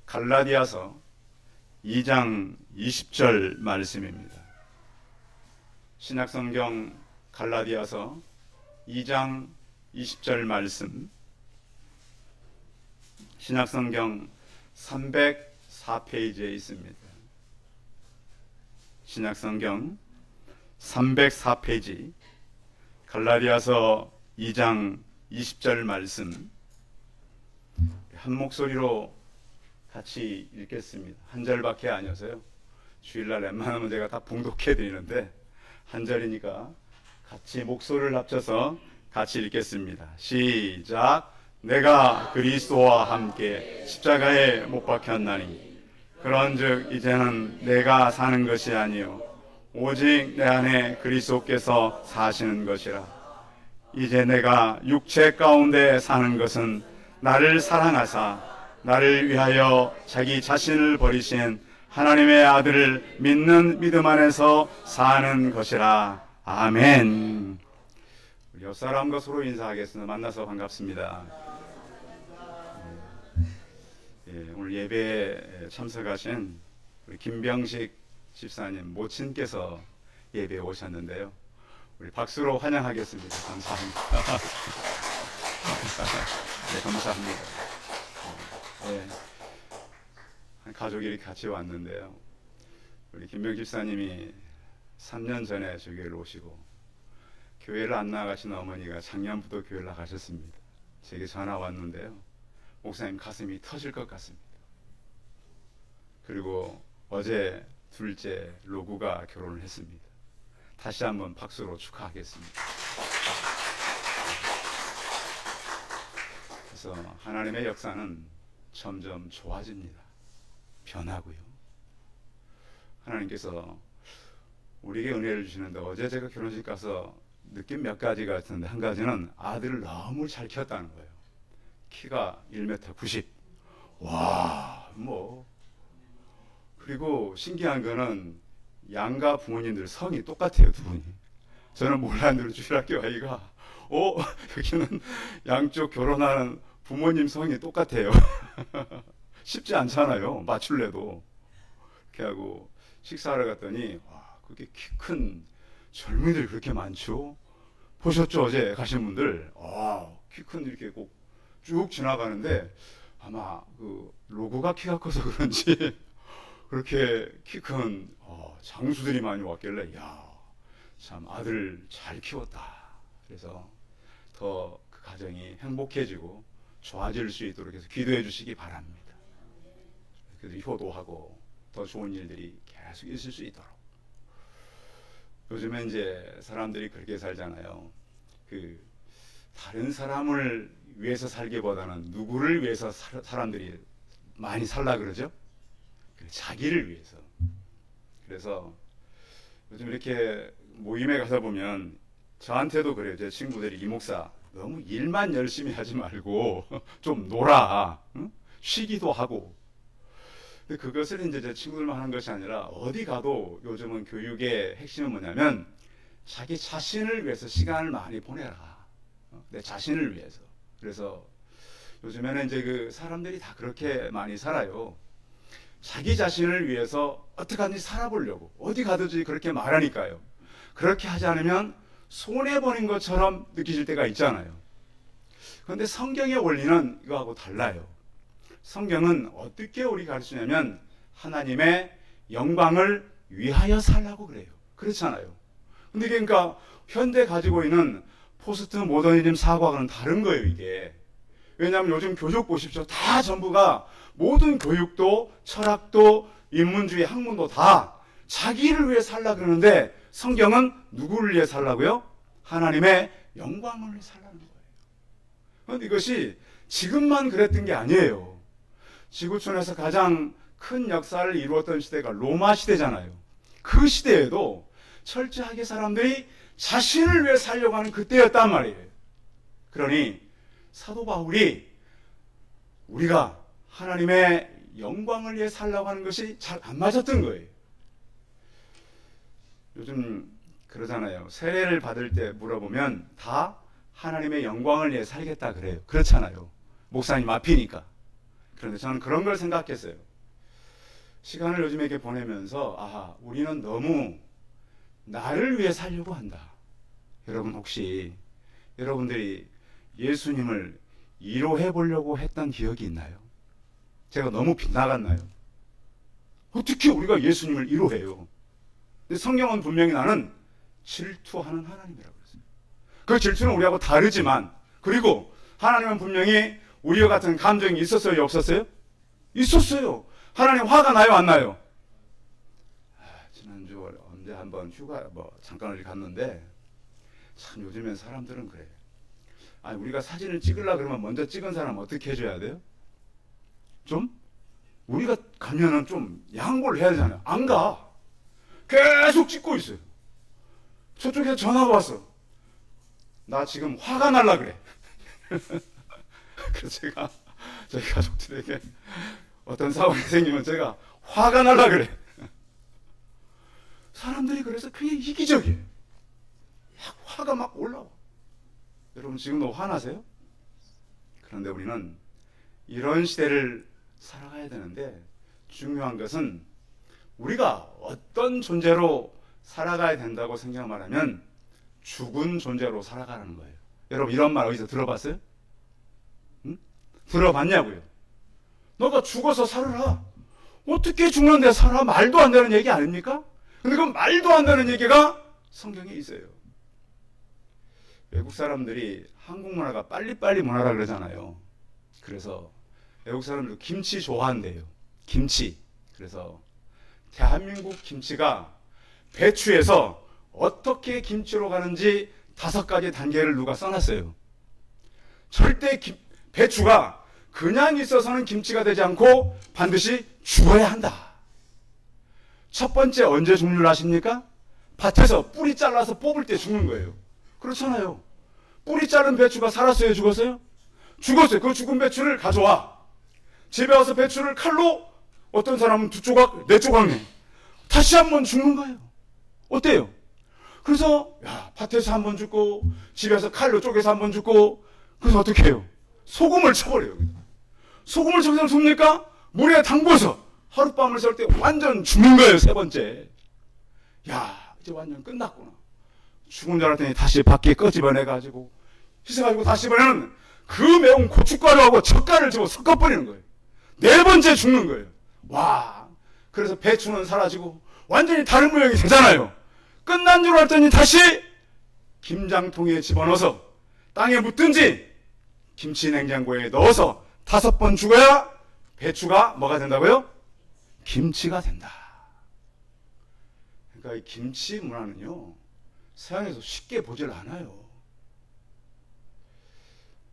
갈라디아서 2장 20절 말씀입니다. 신약성경 갈라디아서 2장 20절 말씀, 신약성경 304페이지에 있습니다. 신약성경 304페이지 갈라디아서 2장 20절 말씀, 한 목소리로 같이 읽겠습니다. 한 절밖에 아니어서요, 주일날 웬만하면 제가 다 봉독해 드리는데 한 절이니까 같이 목소리를 합쳐서 같이 읽겠습니다. 시작. 내가 그리스도와 함께 십자가에 못 박혔나니 그런즉 이제는 내가 사는 것이 아니요 오직 내 안에 그리스도께서 사시는 것이라. 이제 내가 육체 가운데 사는 것은 나를 사랑하사 나를 위하여 자기 자신을 버리신 하나님의 아들을 믿는 믿음 안에서 사는 것이라. 아멘. 우리 옆 사람과 서로 인사하겠습니다. 만나서 반갑습니다. 오늘 예배에 참석하신 우리 김병식 집사님 모친께서 예배에 오셨는데요, 우리 박수로 환영하겠습니다. 감사합니다. 네, 감사합니다. 네, 가족이 이렇게 같이 왔는데요, 우리 김병식 집사님이 3년 전에 저희 교회를 오시고 교회를 안 나가신 어머니가 작년부터 교회를 나가셨습니다. 제게 전화 왔는데요, 목사님 가슴이 터질 것 같습니다. 그리고 어제 둘째 로구가 결혼을 했습니다. 다시 한번 박수로 축하하겠습니다. 그래서 하나님의 역사는 점점 좋아집니다. 변하고요. 하나님께서 우리에게 은혜를 주시는데, 어제 제가 결혼식 가서 느낀 몇 가지가 있었는데, 한 가지는 아들을 너무 잘 키웠다는 거예요. 키가 1m 90. 와, 그리고 신기한 거는 양가 부모님들 성이 똑같아요, 두 분이. 저는 몰랐는데 주일학교 아이가 여기는 양쪽 결혼하는 부모님 성이 똑같아요. 쉽지 않잖아요, 맞출래도. 이렇게 하고 식사하러 갔더니, 와, 그렇게 키 큰 젊은이들이 그렇게 많죠? 보셨죠, 어제 가신 분들? 키 큰 이렇게 꼭 쭉 지나가는데, 아마 그 로고가 키가 커서 그런지 그렇게 키 큰 장수들이 많이 왔길래, 야, 참 아들 잘 키웠다. 그래서 더 그 가정이 행복해지고 좋아질 수 있도록 해서 기도해 주시기 바랍니다. 그래서 효도하고 더 좋은 일들이 계속 있을 수 있도록. 요즘에 이제 사람들이 그렇게 살잖아요. 다른 사람을 위해서 살기보다는 누구를 위해서 사람들이 많이 살라 그러죠? 자기를 위해서. 그래서 요즘 이렇게 모임에 가서 보면, 저한테도 그래요. 제 친구들이, 이 목사 너무 일만 열심히 하지 말고 좀 놀아, 응? 쉬기도 하고. 근데 그것을 이제 제 친구들만 하는 것이 아니라 어디 가도 요즘은 교육의 핵심은 뭐냐면, 자기 자신을 위해서 시간을 많이 보내라. 내 자신을 위해서. 그래서 요즘에는 이제 그 사람들이 다 그렇게 많이 살아요. 자기 자신을 위해서 어떻게 하든지 살아보려고 어디 가든지 그렇게 말하니까요. 그렇게 하지 않으면 손해보는 것처럼 느끼실 때가 있잖아요. 그런데 성경의 원리는 이거하고 달라요. 성경은 어떻게 우리 가르치냐면, 하나님의 영광을 위하여 살라고 그래요. 그렇잖아요. 근데 그러니까 현대 가지고 있는 포스트 모더니즘 사고와는 다른 거예요, 이게. 왜냐하면 요즘 교육 보십시오. 다 전부가, 모든 교육도 철학도 인문주의 학문도 다 자기를 위해 살라 그러는데, 성경은 누구를 위해 살라고요? 하나님의 영광을 위해 살라는 거예요. 그런데 이것이 지금만 그랬던 게 아니에요. 지구촌에서 가장 큰 역사를 이루었던 시대가 로마 시대잖아요. 그 시대에도 철저하게 사람들이 자신을 위해 살려고 하는 그때였단 말이에요. 그러니 사도 바울이 우리가 하나님의 영광을 위해 살려고 하는 것이 잘 안 맞았던 거예요. 요즘 그러잖아요. 세례를 받을 때 물어보면 다 하나님의 영광을 위해 살겠다 그래요. 그렇잖아요. 목사님 앞이니까. 그런데 저는 그런 걸 생각했어요. 시간을 요즘에 이렇게 보내면서 우리는 너무 나를 위해 살려고 한다. 여러분 혹시 여러분들이 예수님을 위로해 보려고 했던 기억이 있나요? 제가 너무 빗나갔나요? 어떻게 우리가 예수님을 위로해요? 근데 성경은 분명히 나는 질투하는 하나님이라고 했어요. 그 질투는 우리하고 다르지만, 그리고 하나님은 분명히 우리와 같은 감정이 있었어요, 없었어요? 있었어요. 하나님 화가 나요, 안 나요? 지난주 언제 한번 휴가 잠깐 어디 갔는데, 참 요즘엔 사람들은 그래. 우리가 사진을 찍으려 그러면 먼저 찍은 사람 어떻게 해줘야 돼요? 좀 우리가 가면은 좀 양보를 해야 되잖아요. 안 가. 계속 찍고 있어요. 저쪽에서 전화가 왔어. 나 지금 화가 날라 그래. 그래서 제가 저희 가족들에게 어떤 사고가 생기면 제가 화가 날라 그래. 사람들이 그래서 굉장히 이기적이에요. 화가 막 올라와. 여러분 지금도 화나세요? 그런데 우리는 이런 시대를 살아가야 되는데, 중요한 것은 우리가 어떤 존재로 살아가야 된다고 생각을 하면 죽은 존재로 살아가라는 거예요. 여러분 이런 말 어디서 들어봤어요? 응? 들어봤냐고요? 너가 죽어서 살아라. 어떻게 죽는데 살아? 말도 안 되는 얘기 아닙니까? 근데 그 말도 안 되는 얘기가 성경에 있어요. 외국 사람들이 한국 문화가 빨리빨리 문화라 그러잖아요. 그래서 외국 사람들 김치 좋아한대요. 김치. 그래서 대한민국 김치가 배추에서 어떻게 김치로 가는지 5가지 단계를 누가 써놨어요. 절대 배추가 그냥 있어서는 김치가 되지 않고 반드시 죽어야 한다. 첫 번째 언제 죽는 줄 아십니까? 밭에서 뿌리 잘라서 뽑을 때 죽는 거예요. 그렇잖아요. 뿌리 자른 배추가 살았어요, 죽었어요? 죽었어요. 그 죽은 배추를 가져와. 집에 와서 배추를 칼로, 어떤 사람은 2조각, 4조각 내. 다시 한번 죽는 거예요. 어때요? 그래서 밭에서 한번 죽고, 집에서 칼로 쪼개서 한번 죽고, 그래서 어떻게 해요? 소금을 쳐버려요. 소금을 쳐서 죽습니까? 물에 담궈서 하룻밤을 썰 때 완전 죽는 거예요, 3번째. 이제 완전 끝났구나. 죽은 줄 알았더니 다시 밖에 끄집어내가지고 씻어가지고 다시 씹으면 그 매운 고춧가루하고 젓갈을 집어 섞어버리는 거예요. 4번째 죽는 거예요. 그래서 배추는 사라지고 완전히 다른 모양이 되잖아요. 끝난 줄 알았더니 다시 김장통에 집어넣어서 땅에 묻든지 김치 냉장고에 넣어서 5번 죽어야 배추가 뭐가 된다고요? 김치가 된다. 그러니까 이 김치 문화는요, 세상에서 쉽게 보질 않아요.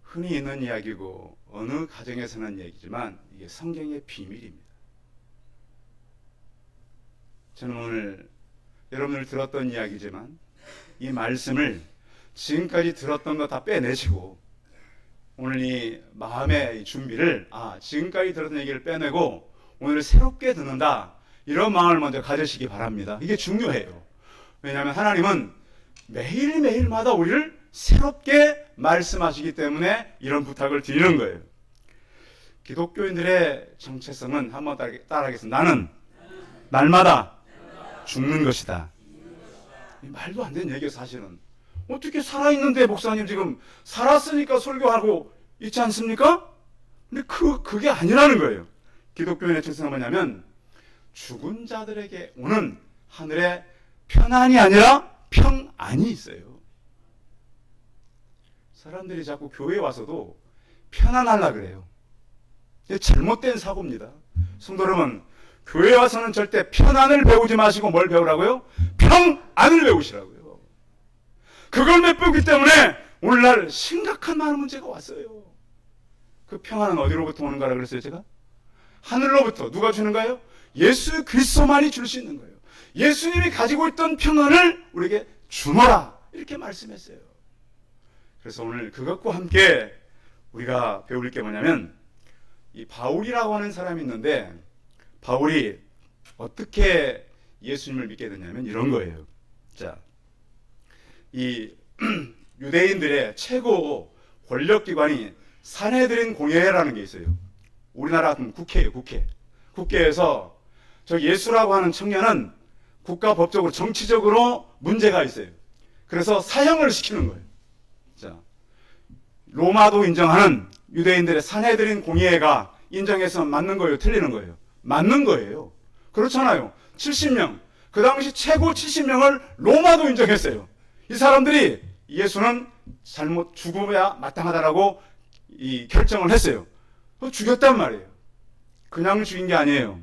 흔히 있는 이야기고 어느 가정에서는 얘기지만 이게 성경의 비밀입니다. 저는 오늘 여러분들 들었던 이야기지만 이 말씀을 지금까지 들었던 거 다 빼내시고, 오늘 이 마음의 준비를 지금까지 들었던 얘기를 빼내고 오늘 새롭게 듣는다, 이런 마음을 먼저 가지시기 바랍니다. 이게 중요해요. 왜냐하면 하나님은 매일매일마다 우리를 새롭게 말씀하시기 때문에 이런 부탁을 드리는 거예요. 기독교인들의 정체성은 한번 따라하겠습니다. 나는 날마다 죽는 것이다. 말도 안 되는 얘기예요, 사실은. 어떻게 살아있는데 목사님 지금 살았으니까 설교하고 있지 않습니까? 근데 그게 아니라는 거예요. 기독교인의 정체성은 뭐냐면 죽은 자들에게 오는 하늘의 편안이 아니라 평안이 있어요. 사람들이 자꾸 교회에 와서도 편안하려 그래요. 이게 잘못된 사고입니다. 성도 여러분, 교회에 와서는 절대 편안을 배우지 마시고 뭘 배우라고요? 평안을 배우시라고요. 그걸 못 배우기 때문에 오늘날 심각한 많은 문제가 왔어요. 그 평안은 어디로부터 오는 거라 그랬어요, 제가? 하늘로부터. 누가 주는 거예요? 예수 그리스도만이 줄 수 있는 거예요. 예수님이 가지고 있던 평안을 우리에게 주노라, 이렇게 말씀했어요. 그래서 오늘 그것과 함께 우리가 배울 게 뭐냐면, 이 바울이라고 하는 사람이 있는데, 바울이 어떻게 예수님을 믿게 됐냐면 이런 거예요. 자, 이 유대인들의 최고 권력기관이 산헤드린 공회라는 게 있어요. 우리나라 같은 국회예요, 국회. 국회에서 저 예수라고 하는 청년은 국가법적으로 정치적으로 문제가 있어요. 그래서 사형을 시키는 거예요. 자, 로마도 인정하는 유대인들의 산헤드린 공의회가 인정해서 맞는 거예요, 틀리는 거예요? 맞는 거예요. 그렇잖아요. 70명. 그 당시 최고 70명을 로마도 인정했어요. 이 사람들이 예수는 잘못 죽어야 마땅하다라고 이 결정을 했어요. 죽였단 말이에요. 그냥 죽인 게 아니에요.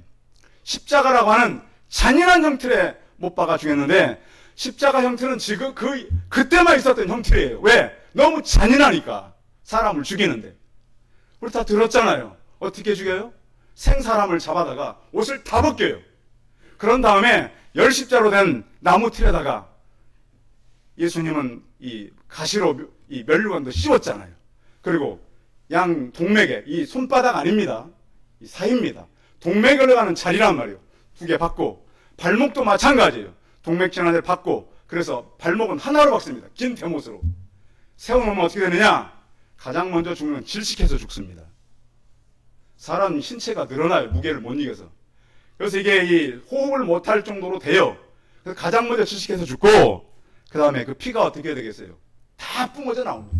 십자가라고 하는 잔인한 형틀에 못 박아 죽였는데, 십자가 형틀은 지금 그때만 있었던 형틀이에요. 왜? 너무 잔인하니까. 사람을 죽이는데. 우리 다 들었잖아요. 어떻게 죽여요? 생사람을 잡아다가 옷을 다 벗겨요. 그런 다음에 열십자로 된 나무 틀에다가 예수님은 이 가시로 이 면류관도 씌웠잖아요. 그리고 양 동맥에, 이 손바닥 아닙니다. 이 사이입니다. 동맥을 가는 자리란 말이에요. 두 개 받고, 발목도 마찬가지예요. 동맥 진환을 받고, 그래서 발목은 하나로 박습니다. 긴 대못으로. 세워놓으면 어떻게 되느냐? 가장 먼저 죽는 건 질식해서 죽습니다. 사람 신체가 늘어나요. 무게를 못 이겨서. 그래서 이게 이 호흡을 못할 정도로 돼요. 그래서 가장 먼저 질식해서 죽고, 그 다음에 그 피가 어떻게 되겠어요? 다 뿜어져 나옵니다.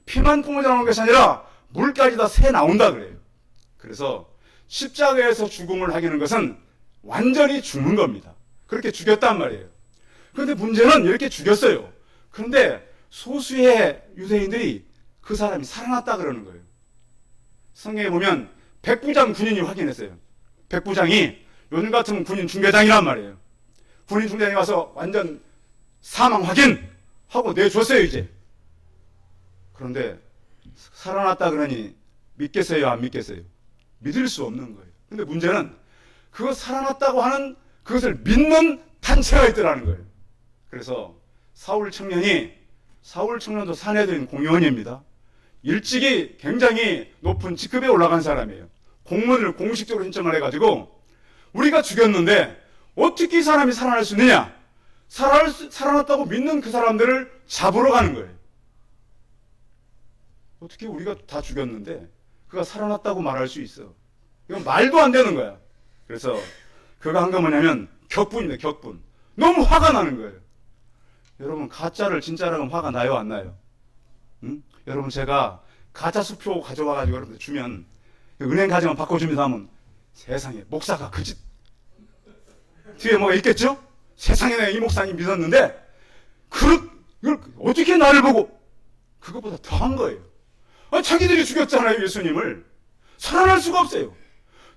피만 뿜어져 나오는 것이 아니라 물까지 다 새 나온다 그래요. 그래서 십자가에서 죽음을 하기는 것은 완전히 죽는 겁니다. 그렇게 죽였단 말이에요. 그런데 문제는 이렇게 죽였어요. 그런데 소수의 유대인들이 그 사람이 살아났다 그러는 거예요. 성경에 보면 백부장 군인이 확인했어요. 백부장이 요즘 같으면 군인 중대장이란 말이에요. 군인 중대장이 와서 완전 사망 확인하고 내줬어요 이제. 그런데 살아났다 그러니 믿겠어요, 안 믿겠어요? 믿을 수 없는 거예요. 근데 문제는 그거 살아났다고 하는 그것을 믿는 단체가 있더라는 거예요. 그래서 사울 청년도 산헤드린 공의원입니다. 일찍이 굉장히 높은 직급에 올라간 사람이에요. 공문을 공식적으로 신청을 해가지고 우리가 죽였는데 어떻게 이 사람이 살아날 수 있느냐? 살아났다고 믿는 그 사람들을 잡으러 가는 거예요. 어떻게 우리가 다 죽였는데 그가 살아났다고 말할 수 있어? 이건 말도 안 되는 거야. 그래서 그가 한 거 뭐냐면 격분입니다. 격분. 너무 화가 나는 거예요. 여러분 가짜를 진짜라고 하면 화가 나요, 안 나요? 응? 여러분 제가 가짜 수표 가져와가지고 여러분들 주면 은행 가지만 바꿔줍니다 하면 세상에 목사가 그 짓 뒤에 뭐가 있겠죠? 세상에 내가 이 목사님 믿었는데 이걸 어떻게 나를 보고 그것보다 더한 거예요. 자기들이 죽였잖아요, 예수님을. 살아날 수가 없어요.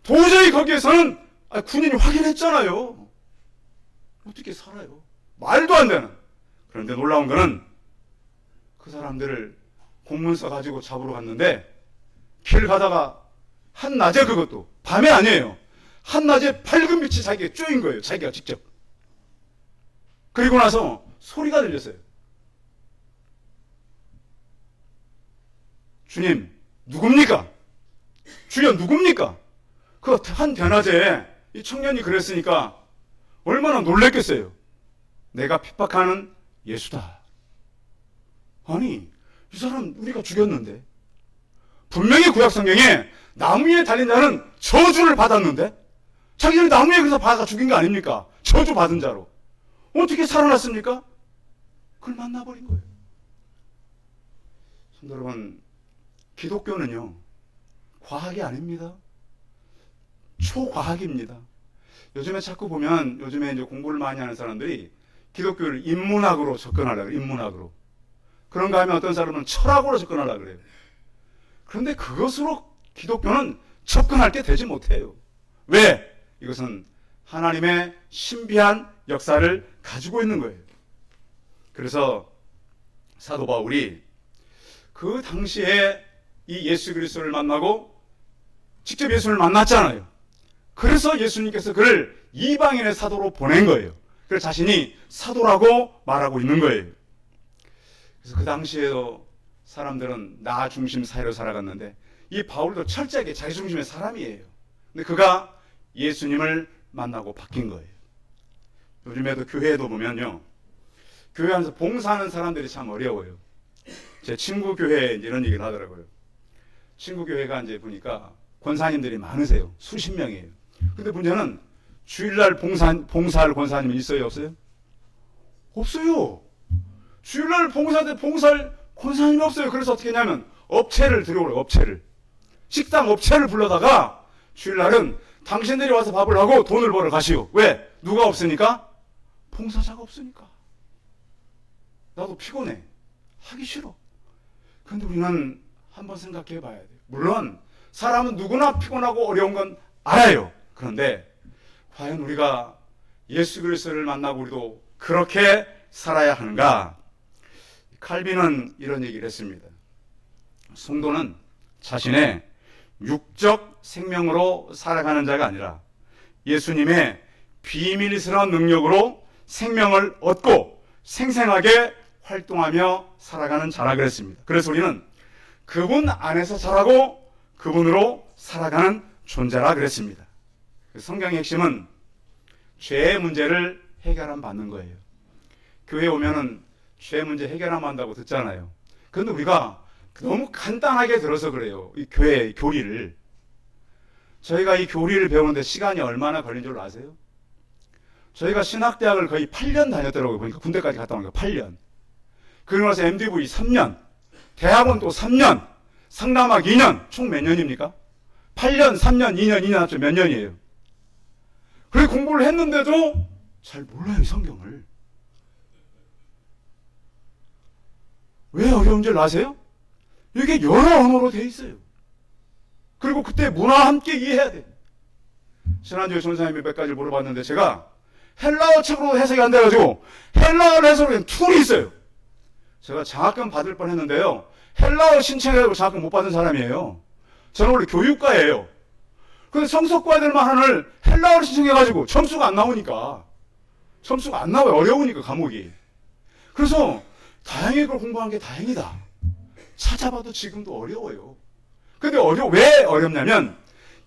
도저히 거기에서는 군인이 확인했잖아요. 어떻게 살아요? 말도 안 되는. 그런데 놀라운 거는 그 사람들을 공문서 가지고 잡으러 갔는데 길 가다가 한낮에, 그것도 밤에 아니에요. 한낮에 밝은 빛이 자기가 쪼인 거예요. 자기가 직접. 그리고 나서 소리가 들렸어요. 주님, 누굽니까? 주여, 누굽니까? 그 한 대낮에 이 청년이 그랬으니까 얼마나 놀랬겠어요. 내가 핍박하는 예수다. 아니, 이 사람 우리가 죽였는데. 분명히 구약 성경에 나무 위에 달린 자는 저주를 받았는데 자기들이 나무 위에 그래서 박아 죽인 거 아닙니까? 저주 받은 자로. 어떻게 살아났습니까? 그걸 만나버린 거예요. 성도 여러분, 기독교는요, 과학이 아닙니다. 초과학입니다. 요즘에 자꾸 보면, 요즘에 이제 공부를 많이 하는 사람들이 기독교를 인문학으로 접근하려고 그래요. 인문학으로. 그런가 하면 어떤 사람은 철학으로 접근하려고 그래요. 그런데 그것으로 기독교는 접근할 게 되지 못해요. 왜? 이것은 하나님의 신비한 역사를 가지고 있는 거예요. 그래서 사도 바울이 그 당시에 이 예수 그리스도를 만나고 직접 예수를 만났잖아요. 그래서 예수님께서 그를 이방인의 사도로 보낸 거예요. 그래서 자신이 사도라고 말하고 있는 거예요. 그래서 그 당시에도 사람들은 나 중심 사회로 살아갔는데 이 바울도 철저하게 자기 중심의 사람이에요. 근데 그가 예수님을 만나고 바뀐 거예요. 요즘에도 교회에도 보면요, 교회 안에서 봉사하는 사람들이 참 어려워요. 제 친구 교회에 이런 얘기를 하더라고요. 친구 교회가 이제 보니까 권사님들이 많으세요. 수십 명이에요. 근데 문제는 주일날 봉사할 권사님이 있어요, 없어요? 없어요. 주일날 봉사할 권사님이 없어요. 그래서 어떻게 했냐면 업체를 들여오래요. 업체를. 식당 업체를 불러다가 주일날은 당신들이 와서 밥을 하고 돈을 벌어 가시오. 왜? 누가 없으니까? 봉사자가 없으니까. 나도 피곤해. 하기 싫어. 그런데 우리는 한번 생각해 봐야 돼요. 물론 사람은 누구나 피곤하고 어려운 건 알아요. 그런데 과연 우리가 예수 그리스도를 만나고 우리도 그렇게 살아야 하는가? 칼빈은 이런 얘기를 했습니다. 성도는 자신의 육적 생명으로 살아가는 자가 아니라 예수님의 비밀스러운 능력으로 생명을 얻고 생생하게 활동하며 살아가는 자라 그랬습니다. 그래서 우리는 그분 안에서 자라고 그분으로 살아가는 존재라 그랬습니다. 성경의 핵심은 죄의 문제를 해결함 받는 거예요. 교회에 오면은 죄 문제 해결하면 한다고 듣잖아요. 그런데 우리가 너무 간단하게 들어서 그래요. 이 교회 교리를. 저희가 이 교리를 배우는데 시간이 얼마나 걸린 줄 아세요? 저희가 신학대학을 거의 8년 다녔더라고요. 보니까 군대까지 갔다 오니까 8년. 그러고 나서 MDV 3년, 대학원 또 3년, 상담학 2년, 총 몇 년입니까? 8년, 3년, 2년, 2년 합쳐 몇 년이에요? 그래 공부를 했는데도 잘 몰라요, 성경을. 왜 어려운 줄 아세요? 이게 여러 언어로 돼 있어요. 그리고 그때 문화와 함께 이해해야 돼. 지난주에 전사님이 몇 가지를 물어봤는데 제가 헬라어 책으로 해석이 안 돼가지고 헬라어를 해석하는 툴이 있어요. 제가 장학금 받을 뻔했는데요. 헬라어 신청해가지고 장학금 못 받은 사람이에요. 저는 원래 교육과예요. 근데 성서과들만 하나를 헬라어를 신청해가지고 점수가 안 나오니까. 점수가 안 나와요. 어려우니까 과목이. 그래서 다행히 그걸 공부한 게 다행이다. 찾아봐도 지금도 어려워요. 근데 왜 어렵냐면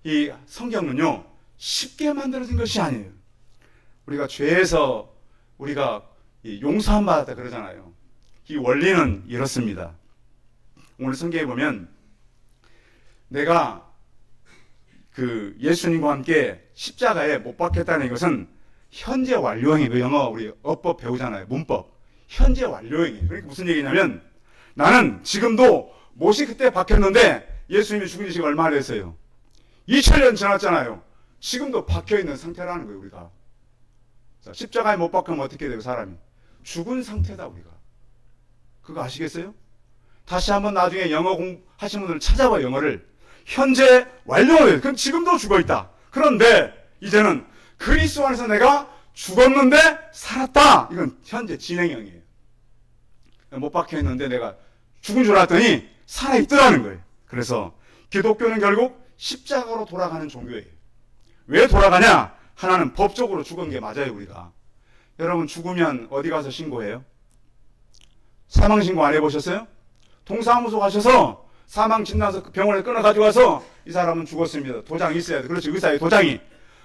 이 성경은요 쉽게 만들어진 것이 아니에요. 우리가 죄에서 우리가 용서함 받았다 그러잖아요. 이 원리는 이렇습니다. 오늘 성경에 보면 내가 그 예수님과 함께 십자가에 못 박혔다는 것은 현재 완료형이에요. 영어 우리 어법 배우잖아요. 문법. 현재 완료형이에요. 그러니까 무슨 얘기냐면 나는 지금도 못이 그때 박혔는데 예수님이 죽은 지 지금 얼마나 됐어요? 2000년 지났잖아요. 지금도 박혀있는 상태라는 거예요. 우리가. 자, 십자가에 못 박히면 어떻게 돼요? 사람이. 죽은 상태다 우리가. 그거 아시겠어요? 다시 한번 나중에 영어 공부하시는 분들 찾아봐요. 영어를. 현재 완료예요. 그럼 지금도 죽어있다. 그런데 이제는 그리스도 안에서 내가 죽었는데 살았다. 이건 현재 진행형이에요. 못 박혀있는데 내가 죽은 줄 알았더니 살아있더라는 거예요. 그래서 기독교는 결국 십자가로 돌아가는 종교예요. 왜 돌아가냐? 하나는 법적으로 죽은 게 맞아요. 우리가. 여러분 죽으면 어디 가서 신고해요? 사망신고 안 해보셨어요? 동사무소 가셔서 사망 진단서 병원에 끊어 가지고 와서 이 사람은 죽었습니다. 도장이 있어야 돼. 그렇죠. 의사의 도장이.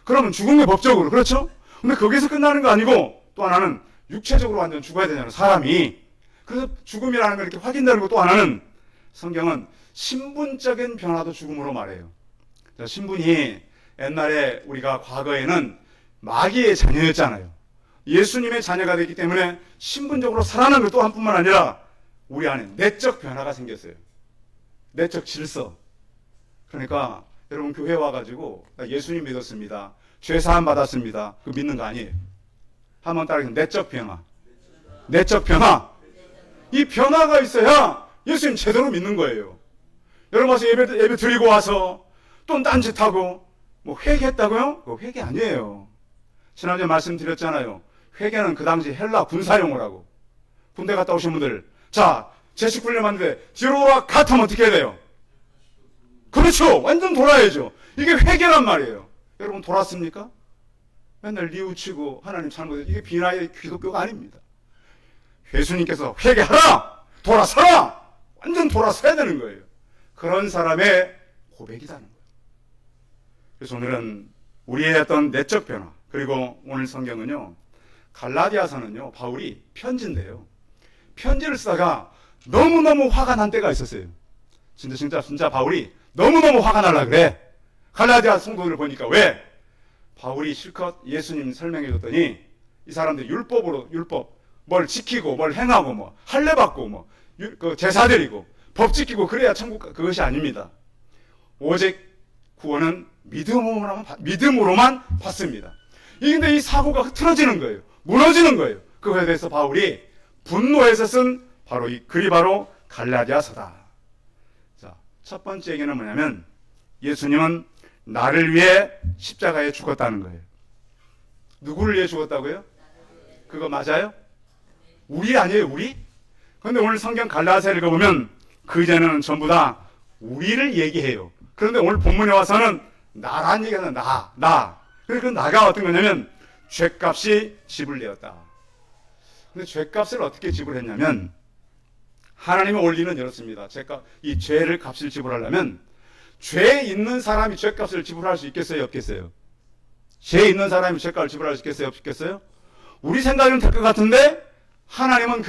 그러면 죽은 게 법적으로. 그렇죠? 근데 거기서 끝나는 거 아니고 또 하나는 육체적으로 완전 죽어야 되잖아요. 사람이. 그래서 죽음이라는 걸 이렇게 확인되는 거 또 하나는 성경은 신분적인 변화도 죽음으로 말해요. 신분이 옛날에 우리가 과거에는 마귀의 자녀였잖아요. 예수님의 자녀가 됐기 때문에 신분적으로 살아나는 것도 한뿐만 아니라 우리 안에 내적 변화가 생겼어요. 내적 질서. 그러니까 여러분 교회 와가지고 나 예수님 믿었습니다. 죄 사함 받았습니다. 그거 믿는 거 아니에요. 한번 따라해서 내적 변화. 내적 변화. 이 변화가 있어야 예수님 제대로 믿는 거예요. 여러분 와서 예배 드리고 와서 또 딴짓하고 뭐 회개했다고요? 그거 회개 아니에요. 지난주에 말씀드렸잖아요. 회개는 그 당시 헬라 군사용어라고. 군대 갔다 오신 분들 자 제식 훈련 받는데 뒤로 돌아가면 어떻게 해야 돼요? 그렇죠. 완전 돌아야죠. 이게 회개란 말이에요. 여러분 돌았습니까? 맨날 뉘우치고 하나님 잘못해. 이게 비나의 기독교가 아닙니다. 예수님께서 회개하라! 돌아서라! 완전 돌아서야 되는 거예요. 그런 사람의 고백이라는 거예요. 그래서 오늘은 우리의 어떤 내적 변화, 그리고 오늘 성경은요, 갈라디아서는요, 바울이 편지인데요. 편지를 쓰다가 너무너무 화가 난 때가 있었어요. 진짜 바울이 너무너무 화가 날라 그래. 갈라디아 성도들을 보니까 왜? 바울이 실컷 예수님 설명해 줬더니 이 사람들이 율법 뭘 지키고 뭘 행하고 뭐 할례 받고 뭐 그 제사 드리고 법 지키고 그래야 천국 그것이 아닙니다. 오직 구원은 믿음으로만 받습니다. 근데 이 사고가 흐트러지는 거예요. 무너지는 거예요. 그거에 대해서 바울이 분노해서 쓴 바로 이 글이 바로 갈라디아서다. 자, 첫 번째 얘기는 뭐냐면 예수님은 나를 위해 십자가에 죽었다는 거예요. 누구를 위해 죽었다고요? 그거 맞아요? 우리 아니에요, 우리? 그런데 오늘 성경 갈라디아서 읽어보면 그 이전에는 전부 다 우리를 얘기해요. 그런데 오늘 본문에 와서는 나란 얘기하는 나. 그래서 그 나가 어떤 거냐면 죄값이 지불되었다. 근데 죄값을 어떻게 지불했냐면 하나님의 원리는 이렇습니다. 이 죄를 값을 지불하려면 죄 있는 사람이 죄값을 지불할 수 있겠어요, 없겠어요? 죄 있는 사람이 죄값을 지불할 수 있겠어요, 없겠어요? 우리 생각은 될 것 같은데 하나님은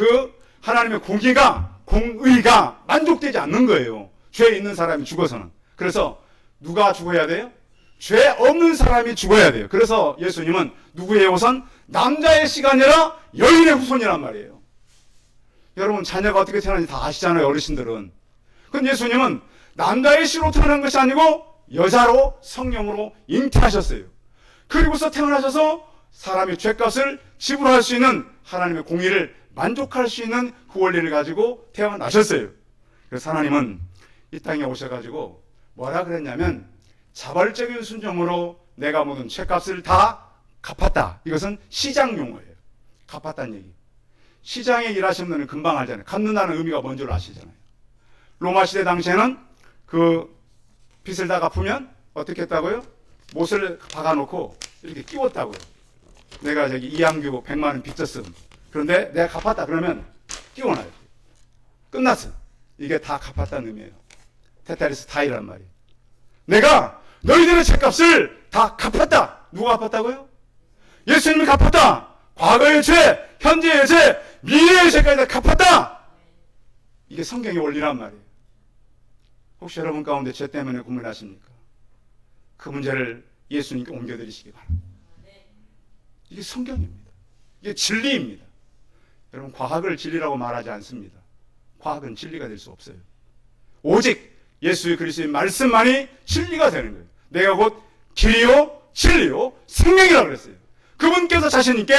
하나님의 공의가 만족되지 않는 거예요. 죄 있는 사람이 죽어서는. 그래서 누가 죽어야 돼요? 죄 없는 사람이 죽어야 돼요. 그래서 예수님은 누구의 후손? 남자의 씨가 아니라 여인의 후손이란 말이에요. 여러분 자녀가 어떻게 태어나는지 다 아시잖아요, 어르신들은. 근데 예수님은 남자의 씨로 태어난 것이 아니고 여자로 성령으로 잉태하셨어요. 그리고서 태어나셔서 사람의 죄값을 지불할 수 있는 하나님의 공의를 만족할 수 있는 그 원리를 가지고 태어나셨어요. 그래서 하나님은 이 땅에 오셔가지고 뭐라 그랬냐면 자발적인 순종으로 내가 모든 죄값을 다 갚았다. 이것은 시장 용어예요. 갚았다는 얘기. 시장에 일하시는 분은 금방 알잖아요. 갚는다는 의미가 뭔 줄 아시잖아요. 로마 시대 당시에는 그 빚을 다 갚으면 어떻게 했다고요? 못을 박아놓고 이렇게 끼웠다고요. 내가 저기 이양규 100만 원 빚졌음. 그런데 내가 갚았다 그러면 끼워놔요. 끝났어. 이게 다 갚았다는 의미예요. 테타리스 타이란 말이에요. 내가 너희들의 죄값을 다 갚았다. 누가 갚았다고요? 예수님이 갚았다. 과거의 죄, 현재의 죄, 미래의 죄까지 다 갚았다. 이게 성경의 원리란 말이에요. 혹시 여러분 가운데 죄 때문에 고민하십니까? 그 문제를 예수님께 옮겨드리시기 바랍니다. 이게 성경입니다. 이게 진리입니다. 여러분 과학을 진리라고 말하지 않습니다. 과학은 진리가 될 수 없어요. 오직 예수 그리스도의 말씀만이 진리가 되는 거예요. 내가 곧 길이요 진리요 생명이라고 그랬어요. 그분께서 자신 있게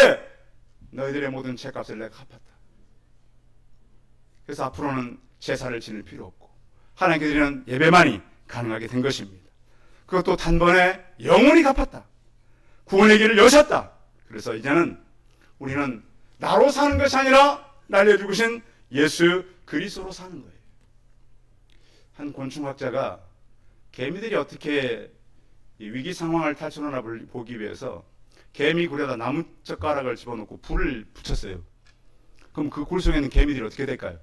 너희들의 모든 죄값을 내가 갚았다. 그래서 앞으로는 제사를 지낼 필요 없고 하나님께 드리는 예배만이 가능하게 된 것입니다. 그것도 단번에 영원히 갚았다. 구원의 길을 여셨다. 그래서 이제는 우리는 나로 사는 것이 아니라 나를 죽으신 예수 그리스도로 사는 거예요. 한 곤충학자가 개미들이 어떻게 위기 상황을 탈출하나 보기 위해서 개미 굴에다 나무젓가락을 집어넣고 불을 붙였어요. 그럼 그 굴 속에 있는 개미들이 어떻게 될까요?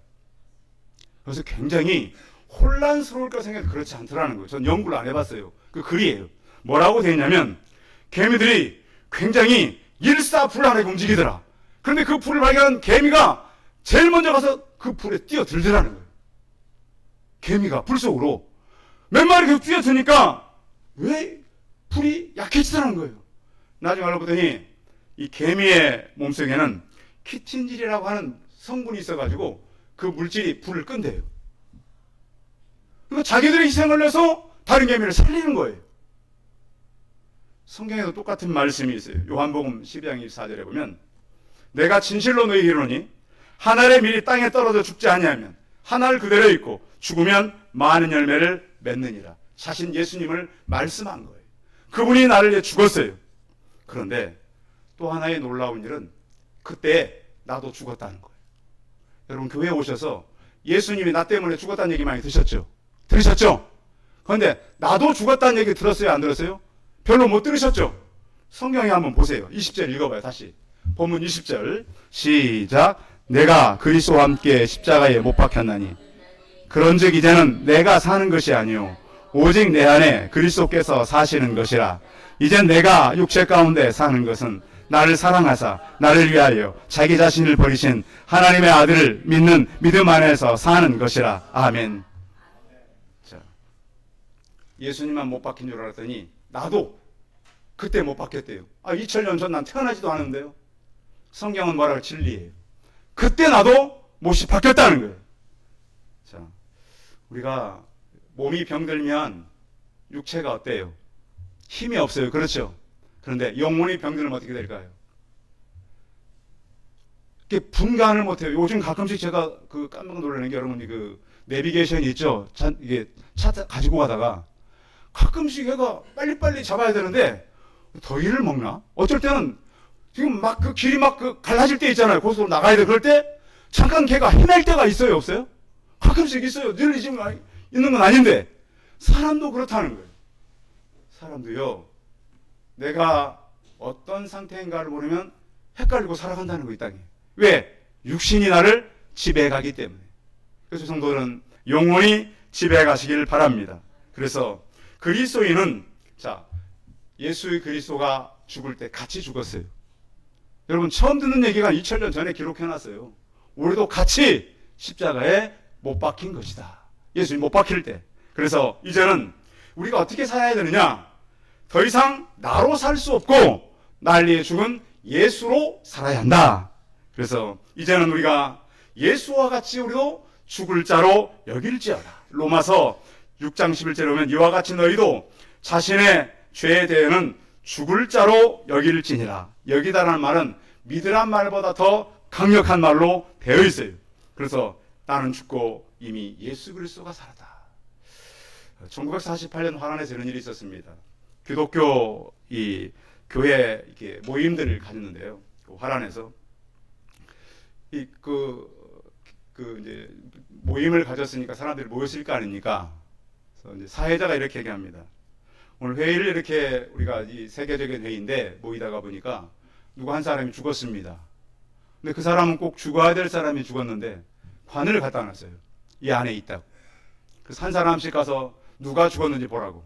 그래서 굉장히 혼란스러울 까 생각해도 그렇지 않더라는 거예요. 전 연구를 안 해봤어요. 그 글이에요. 뭐라고 되어 있냐면 개미들이 굉장히 일사불란하게 움직이더라. 그런데 그 불을 발견한 개미가 제일 먼저 가서 그 불에 뛰어들더라는 거예요. 개미가 불 속으로 몇 마리 계속 뛰어드니까 왜 불이 약해지더라는 거예요. 나중에 알고 보더니 이 개미의 몸속에는 키틴질이라고 하는 성분이 있어가지고 그 물질이 불을 끈대요. 그러니까 자기들의 희생을 내서 다른 개미를 살리는 거예요. 성경에도 똑같은 말씀이 있어요. 요한복음 12장 24절에 보면 내가 진실로 너희에게 이르노니 한 알의 밀이 땅에 떨어져 죽지 아니하면 한 알 그대로 있고 죽으면 많은 열매를 맺느니라. 자신 예수님을 말씀한 거예요. 그분이 나를 위해 죽었어요. 그런데 또 하나의 놀라운 일은 그때 나도 죽었다는 거예요. 여러분 교회에 오셔서 예수님이 나 때문에 죽었다는 얘기 많이 들으셨죠? 그런데 나도 죽었다는 얘기 들었어요? 안 들었어요? 별로 못 들으셨죠? 성경에 한번 보세요. 20절 읽어봐요. 다시 본문 20절 시작. 내가 그리스도와 함께 십자가에 못 박혔나니 그런즉 이제는 내가 사는 것이 아니요 오직 내 안에 그리스도께서 사시는 것이라. 이젠 내가 육체 가운데 사는 것은 나를 사랑하사 나를 위하여 자기 자신을 버리신 하나님의 아들을 믿는 믿음 안에서 사는 것이라. 아멘. 자, 예수님만 못 박힌 줄 알았더니 나도 그때 못 박혔대요. 2000년 전 난 태어나지도 않았는데요. 성경은 뭐라고 진리예요. 그때 나도 못이 박혔다는 거예요. 자, 우리가 몸이 병들면 육체가 어때요? 힘이 없어요. 그렇죠? 그런데 영혼이 병들면 어떻게 될까요? 이게 분간을 못해요. 요즘 가끔씩 제가 깜짝 놀라는 게 여러분이 내비게이션이 있죠? 이게 차 가지고 가다가 가끔씩 얘가 빨리빨리 잡아야 되는데 더위를 먹나? 어쩔 때는 지금 막 길이 막 갈라질 때 있잖아요. 고속도로 나가야 돼. 그럴 때 잠깐 걔가 헤맬 때가 있어요. 없어요? 가끔씩 있어요. 늘 지금 있는 건 아닌데 사람도 그렇다는 거예요. 사람도요. 내가 어떤 상태인가를 모르면 헷갈리고 살아간다는 거 이 땅에. 왜? 육신이 나를 지배해가기 때문에. 그래서 성도는 영원히 지배해가시길 바랍니다. 그래서 그리스도인은 예수의 그리스도가 죽을 때 같이 죽었어요. 여러분 처음 듣는 얘기가 2000년 전에 기록해놨어요. 우리도 같이 십자가에 못 박힌 것이다. 예수님 못 박힐 때. 그래서 이제는 우리가 어떻게 살아야 되느냐? 더 이상 나로 살 수 없고 날 위해 죽은 예수로 살아야 한다. 그래서 이제는 우리가 예수와 같이 우리도 죽을 자로 여길지어다. 로마서 6장 11절에 보면 이와 같이 너희도 자신의 죄에 대해는 죽을 자로 여길지니라. 여기다라는 말은 믿으란 말보다 더 강력한 말로 되어 있어요. 그래서 나는 죽고 이미 예수 그리스도가 살았다. 1948년 화란에서 이런 일이 있었습니다. 기독교 교회 이렇게 모임들을 가졌는데요. 화란에서 이제 모임을 가졌으니까 사람들이 모였을 거 아닙니까? 그래서 이제 사회자가 이렇게 얘기합니다. 오늘 회의를 이렇게 우리가 이 세계적인 회의인데 모이다가 보니까 누구 한 사람이 죽었습니다. 근데 그 사람은 꼭 죽어야 될 사람이 죽었는데 관을 갖다 놨어요. 이 안에 있다고. 그래서 한 사람씩 가서 누가 죽었는지 보라고.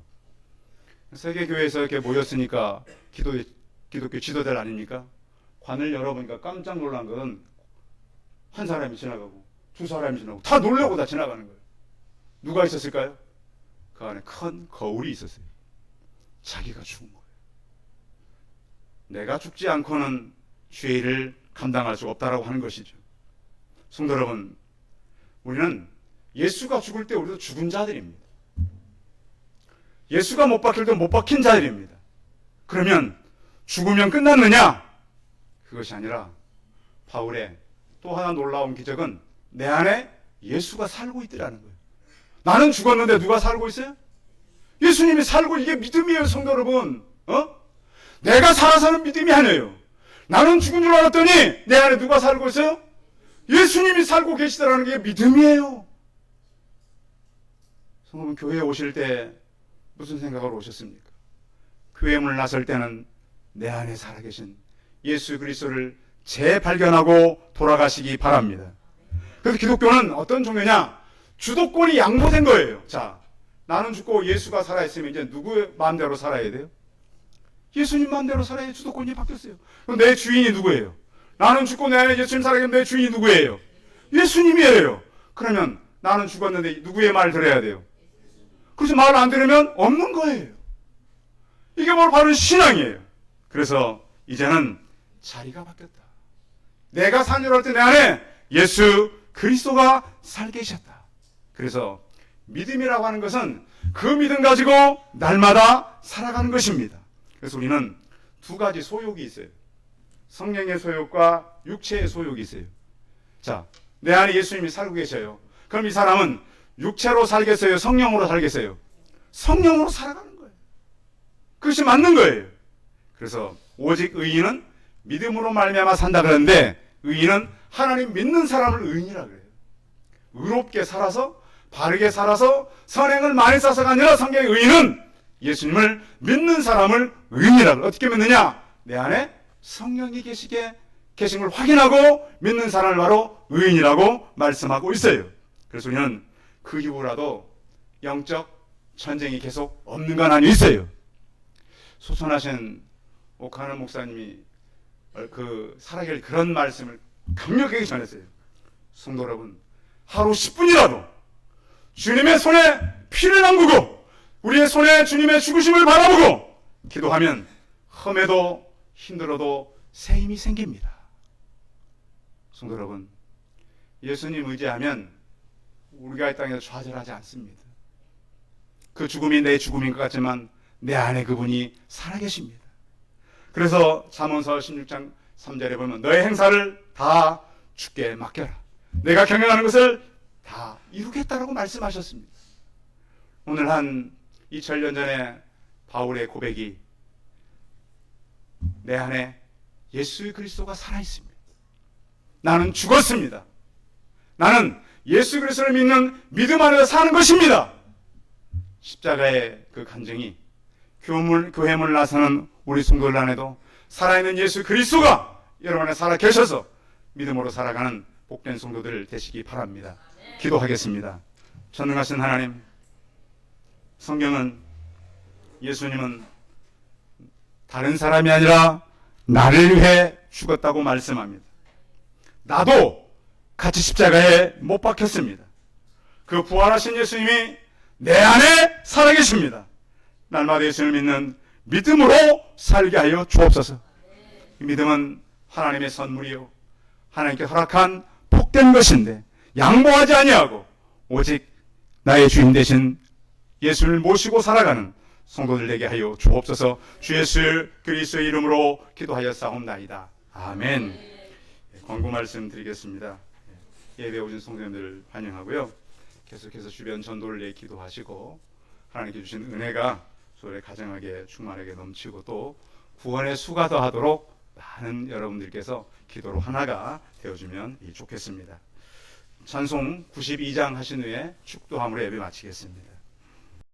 세계교회에서 이렇게 모였으니까 기독교 지도자들 아닙니까? 관을 열어보니까 깜짝 놀란 건 한 사람이 지나가고 두 사람이 지나가고 다 놀라고 다 지나가는 거예요. 누가 있었을까요? 그 안에 큰 거울이 있었어요. 자기가 죽은 거예요. 내가 죽지 않고는 죄를 감당할 수 없다라고 하는 것이죠. 성도 여러분, 우리는 예수가 죽을 때 우리도 죽은 자들입니다. 예수가 못 박힐 때 못 박힌 자들입니다. 그러면 죽으면 끝났느냐? 그것이 아니라 바울의 또 하나 놀라운 기적은 내 안에 예수가 살고 있더라는 거예요. 나는 죽었는데 누가 살고 있어요? 예수님이 살고, 이게 믿음이에요, 성도 여러분. 내가 살아서는 믿음이 아니에요. 나는 죽은 줄 알았더니 내 안에 누가 살고 있어요? 예수님이 살고 계시다라는 게 믿음이에요. 성도분, 교회에 오실 때 무슨 생각으로 오셨습니까? 교회 문을 나설 때는 내 안에 살아계신 예수 그리스도를 재발견하고 돌아가시기 바랍니다. 그래서 기독교는 어떤 종교냐? 주도권이 양보된 거예요. 자, 나는 죽고 예수가 살아있으면 이제 누구의 마음대로 살아야 돼요? 예수님 마음대로 살아야 주도권이 바뀌었어요. 그럼 내 주인이 누구예요? 나는 죽고 내 안에 예수님 살아있으면 내 주인이 누구예요? 예수님이에요. 그러면 나는 죽었는데 누구의 말을 들어야 돼요? 그래서 말을 안 들으면 없는 거예요. 이게 바로 신앙이에요. 그래서 이제는 자리가 바뀌었다. 내가 산 줄 알 때 내 안에 예수 그리스도가 살게 계셨다. 그래서 믿음이라고 하는 것은 그 믿음 가지고 날마다 살아가는 것입니다. 그래서 우리는 두 가지 소욕이 있어요. 성령의 소욕과 육체의 소욕이 있어요. 자, 내 안에 예수님이 살고 계셔요. 그럼 이 사람은 육체로 살겠어요? 성령으로 살겠어요? 성령으로 살아가는 거예요. 그것이 맞는 거예요. 그래서 오직 의인은 믿음으로 말미암아 산다 그러는데, 의인은 하나님 믿는 사람을 의인이라 그래요. 의롭게 살아서, 바르게 살아서, 선행을 많이 쌓아서가 아니라 성경의 의인은 예수님을 믿는 사람을 의인이라 그래요. 어떻게 믿느냐? 내 안에 성령이 계신 걸 확인하고 믿는 사람을 바로 의인이라고 말씀하고 있어요. 그래서 우리는 그 이후라도 영적 전쟁이 계속 없는 건 아니 있어요. 소천하신 오카노 목사님이 살아계실 그런 말씀을 강력하게 전했어요. 성도 여러분, 하루 10분이라도 주님의 손에 피를 남기고 우리의 손에 주님의 죽으심을 바라보고 기도하면 험해도 힘들어도 새 힘이 생깁니다. 성도 여러분, 예수님 의지하면 우리가 이 땅에서 좌절하지 않습니다. 그 죽음이 내 죽음인 것 같지만 내 안에 그분이 살아계십니다. 그래서 잠언서 16장 3절에 보면 너의 행사를 다 주께 맡겨라. 내가 경영하는 것을 다 이루겠다라고 말씀하셨습니다. 오늘 한 2000년 전에 바울의 고백이 내 안에 예수 그리스도가 살아있습니다. 나는 죽었습니다. 나는 예수 그리스도를 믿는 믿음 안에서 사는 것입니다. 십자가의 그 간증이 교회문을 나서는 우리 성도들 안에도 살아있는 예수 그리스도가 여러분 안에 살아 계셔서 믿음으로 살아가는 복된 성도들 되시기 바랍니다. 기도하겠습니다. 전능하신 하나님, 성경은 예수님은 다른 사람이 아니라 나를 위해 죽었다고 말씀합니다. 나도 같이 십자가에 못 박혔습니다. 그 부활하신 예수님이 내 안에 살아계십니다. 날마다 예수님을 믿는 믿음으로 살게 하여 주옵소서. 이 믿음은 하나님의 선물이요 하나님께 허락한 복된 것인데 양보하지 아니하고 오직 나의 주인 되신 예수를 모시고 살아가는 성도들 되게 하여 주옵소서. 주 예수 그리스도의 이름으로 기도하여 싸움나이다. 아멘. 권고 말씀 드리겠습니다. 예배 오신 성도님들 환영하고요. 계속해서 주변 전도를 기도하시고 하나님께 주신 은혜가 소의 가정하게 충만하게 넘치고 또 구원의 수가 더하도록 많은 여러분들께서 기도로 하나가 되어주면 좋겠습니다. 찬송 92장 하신 후에 축도함으로 예배 마치겠습니다.